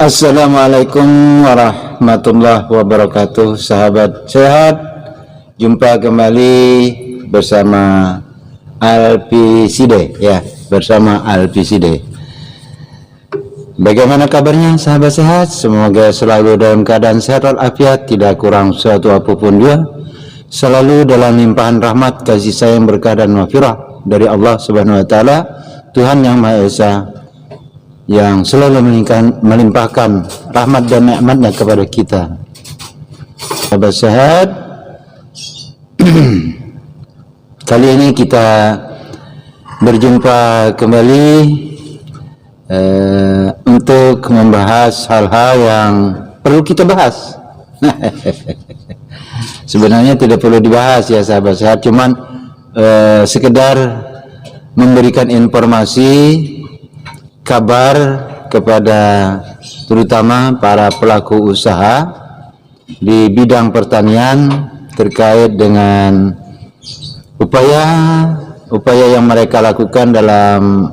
Assalamualaikum warahmatullahi wabarakatuh. Sahabat sehat, jumpa kembali bersama Alpiside ya, bersama Alpiside. Bagaimana kabarnya sahabat sehat? Semoga selalu dalam keadaan sehat walafiat, tidak kurang suatu apapun juga, selalu dalam limpahan rahmat, kasih sayang, berkah dan maghfirah dari Allah Subhanahu wa taala, Tuhan yang Maha Esa, yang selalu melimpahkan rahmat dan nikmatnya kepada kita. Sahabat sehat, kali ini kita berjumpa kembali untuk membahas hal-hal yang perlu kita bahas. Sebenarnya tidak perlu dibahas ya sahabat sehat, cuman sekedar memberikan informasi, kabar kepada terutama para pelaku usaha di bidang pertanian terkait dengan upaya yang mereka lakukan dalam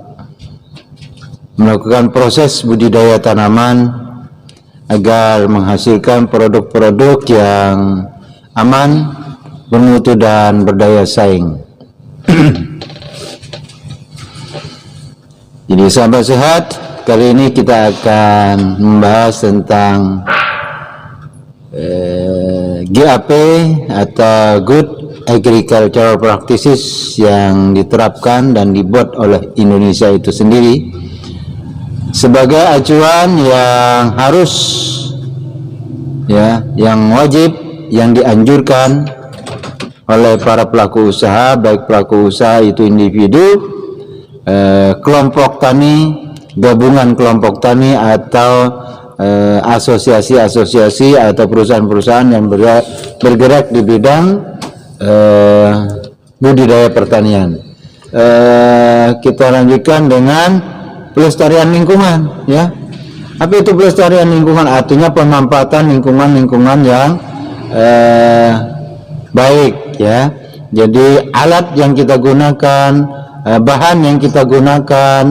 melakukan proses budidaya tanaman agar menghasilkan produk-produk yang aman, bermutu dan berdaya saing. Jadi sahabat sehat, kali ini kita akan membahas tentang GAP atau Good Agricultural Practices yang diterapkan dan dibuat oleh Indonesia itu sendiri sebagai acuan yang harus ya, yang wajib, yang dianjurkan oleh para pelaku usaha, baik pelaku usaha itu individu, kelompok tani, gabungan kelompok tani, atau asosiasi-asosiasi atau perusahaan-perusahaan yang bergerak di bidang budidaya pertanian. Kita lanjutkan dengan pelestarian lingkungan ya. Apa itu pelestarian lingkungan? Artinya pemanfaatan lingkungan yang baik ya. Jadi alat yang kita gunakan, bahan yang kita gunakan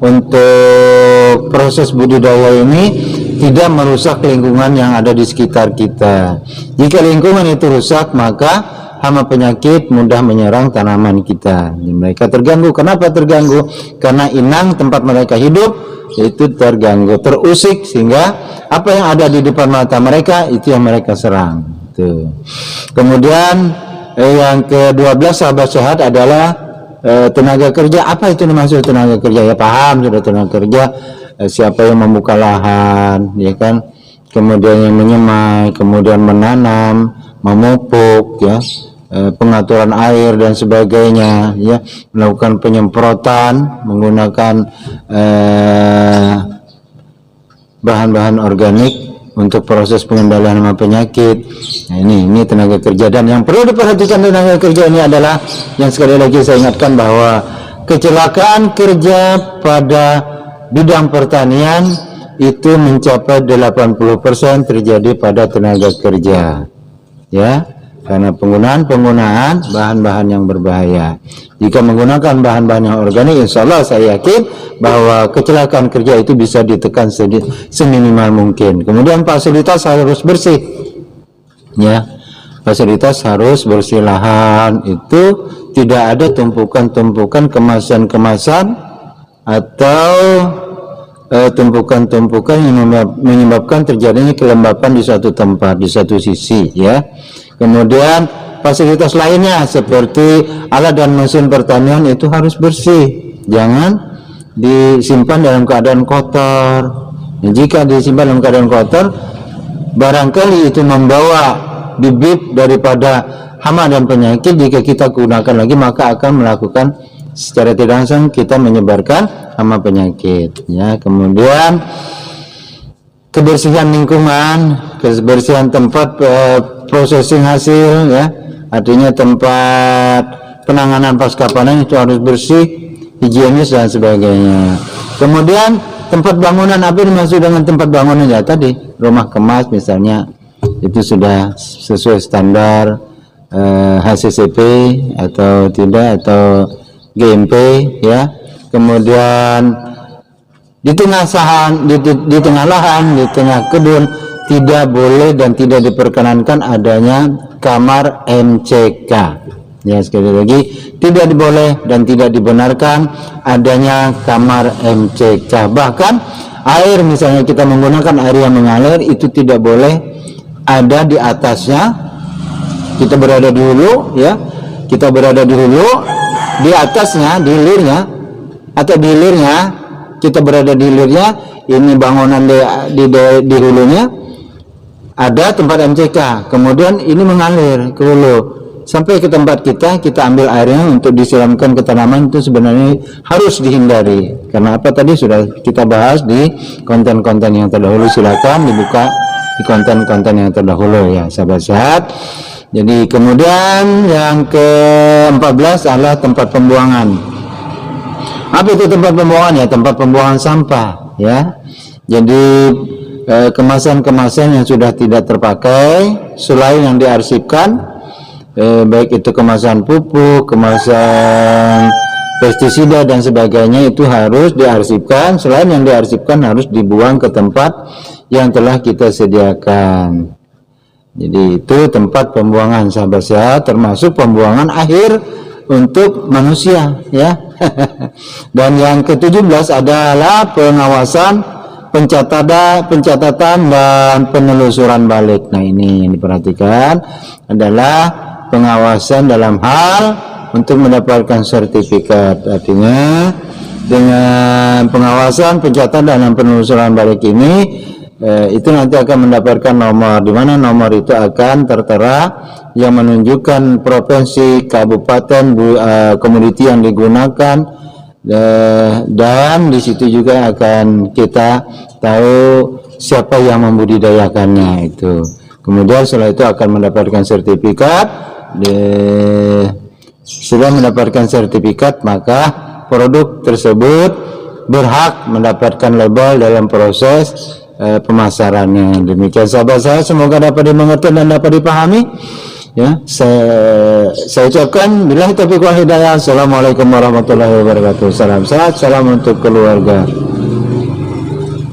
untuk proses budidaya ini tidak merusak lingkungan yang ada di sekitar kita. Jika lingkungan itu rusak, maka hama penyakit mudah menyerang tanaman kita. Mereka terganggu. Kenapa terganggu? Karena inang tempat mereka hidup itu terganggu, terusik, sehingga apa yang ada di depan mata mereka itu yang mereka serang. Tuh. Kemudian yang ke-12 sahabat sehat adalah tenaga kerja. Apa itu dimaksud tenaga kerja? Ya paham sudah, tenaga kerja siapa yang membuka lahan ya kan, kemudian yang menyemai, kemudian menanam, memupuk ya, pengaturan air dan sebagainya ya, melakukan penyemprotan menggunakan bahan-bahan organik untuk proses pengendalian hama penyakit. Nah, ini tenaga kerja, dan yang perlu diperhatikan tenaga kerja ini adalah yang sekali lagi saya ingatkan bahwa kecelakaan kerja pada bidang pertanian itu mencapai 80% terjadi pada tenaga kerja ya, karena penggunaan bahan-bahan yang berbahaya. Jika menggunakan bahan-bahan yang organik, insya Allah saya yakin bahwa kecelakaan kerja itu bisa ditekan seminimal mungkin. Kemudian fasilitas harus bersih ya, fasilitas harus bersih. Lahan itu tidak ada tumpukan-tumpukan kemasan-kemasan atau tumpukan-tumpukan yang menyebabkan terjadinya kelembapan di satu tempat, di satu sisi ya. Kemudian fasilitas lainnya seperti alat dan mesin pertanian itu harus bersih, jangan disimpan dalam keadaan kotor. Jika disimpan dalam keadaan kotor, barangkali itu membawa bibit daripada hama dan penyakit. Jika kita gunakan lagi, maka akan melakukan secara tidak langsung kita menyebarkan hama penyakit ya. Kemudian kebersihan lingkungan, kebersihan tempat processing hasil ya, artinya tempat penanganan pasca panen itu harus bersih, higienis dan sebagainya. Kemudian tempat bangunan, apa yang dimaksud dengan tempat bangunan? Ya tadi rumah kemas misalnya, itu sudah sesuai standar HACCP atau tidak, atau GMP ya. Kemudian di tengah di tengah lahan, di tengah kebun tidak boleh dan tidak diperkenankan adanya kamar MCK. Ya, sekali lagi, tidak boleh dan tidak dibenarkan adanya kamar MCK. Bahkan air, misalnya kita menggunakan air yang mengalir, itu tidak boleh ada di atasnya. Kita berada di hulu, ya, kita berada di hulu, di atasnya, di hilirnya, atau di hilirnya, kita berada di hilirnya, ini bangunan di hulunya ada tempat MCK, kemudian ini mengalir ke hulu sampai ke tempat kita ambil airnya untuk disiramkan ke tanaman. Itu sebenarnya harus dihindari. Karena apa, tadi sudah kita bahas di konten-konten yang terdahulu. Silakan dibuka di konten-konten yang terdahulu, ya sahabat sehat. Jadi kemudian yang ke-14 adalah tempat pembuangan. Apa itu tempat pembuangan? Ya, tempat pembuangan sampah, ya. Jadi kemasan-kemasan yang sudah tidak terpakai selain yang diarsipkan, baik itu kemasan pupuk, kemasan pestisida dan sebagainya, itu harus diarsipkan. Selain yang diarsipkan harus dibuang ke tempat yang telah kita sediakan. Jadi itu tempat pembuangan, sahabat sehat, termasuk pembuangan akhir untuk manusia, ya. Dan yang ke-17 adalah pengawasan, pencatatan dan penelusuran balik. Nah, ini yang diperhatikan adalah pengawasan dalam hal untuk mendapatkan sertifikat. Artinya dengan pengawasan, pencatatan dan penelusuran balik ini, itu nanti akan mendapatkan nomor, di mana nomor itu akan tertera yang menunjukkan provinsi, kabupaten, komoditi yang digunakan, dan di situ juga akan kita tahu siapa yang membudidayakannya itu. Kemudian setelah itu akan mendapatkan sertifikat. Sudah mendapatkan sertifikat, maka produk tersebut berhak mendapatkan label dalam proses pemasarannya. Demikian sahabat saya, semoga dapat dimengerti dan dapat dipahami. Ya, saya ucapkan billahi taufiq wal hidayah. Assalamualaikum warahmatullahi wabarakatuh. Salam sehat, salam untuk keluarga.